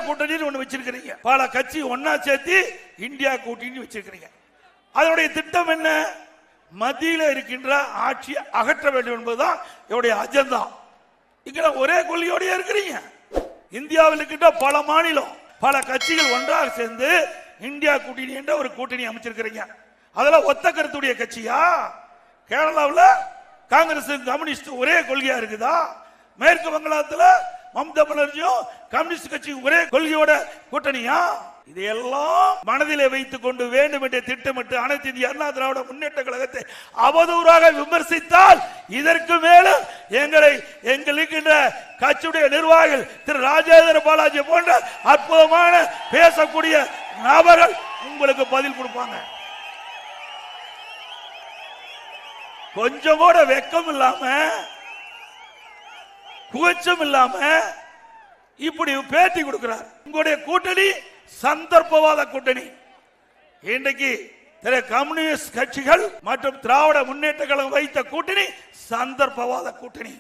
கூட்டணி ஒண்ணு வச்சிருக்கிறீங்க. பல கட்சி ஒன்னா சேர்த்து இந்தியா கூட்டணி வச்சிருக்கிறீங்க. அதனுடைய திட்டம் என்ன? மத்தியில் இருக்கின்ற ஆட்சியை அகற்ற வேண்டும் என்பதுதான் என்னுடைய அஜெண்டா. இங்க ஒரே கொள்கையோட இருக்கிறீங்க. இந்தியாவில் இருக்கின்ற பல மாநிலம், பல கட்சிகள் ஒன்றாக சேர்ந்து இந்தியா கூட்டணி என்ற ஒரு கூட்டணி அமைச்சிருக்கிறீங்க. அதெல்லாம் ஒத்த கருத்துடைய கட்சியா? கேரளாவில் காங்கிரஸ் கம்யூனிஸ்ட் ஒரே கொள்கையா இருக்குதா? மேற்கு வங்காளத்தில் மம்தா பானர்ஜியும் கம்யூனிஸ்ட் கட்சி ஒரே கொள்கையோட கூட்டணியா? இதையெல்லாம் மனதிலே வைத்துக் கொண்டு வேண்டும் என்று திட்டமிட்டு அனைத்து இந்திய அண்ணா திராவிட முன்னேற்ற கழகத்தை அவதூறாக விமர்சித்தால் இதற்கு மேலும் எங்களுக்கு கட்சியுடைய நிர்வாகிகள் திரு ராஜேந்திர பாலாஜி போன்ற அற்புதமான பேசக்கூடிய நபர்கள் உங்களுக்கு பதில் கொடுப்பாங்க. கொஞ்சம் கூட வெக்கம் இல்லாம, கூச்சம் இல்லாம இப்படி பேட்டி கொடுக்கிறார். உங்களுடைய கூட்டணி சந்தர்ப்பவாத கூட்டணி. இன்றைக்கு கம்யூனிஸ்ட் கட்சிகள் மற்றும் திராவிட முன்னேற்ற கழகம் வைத்த கூட்டணி சந்தர்ப்பவாத கூட்டணி.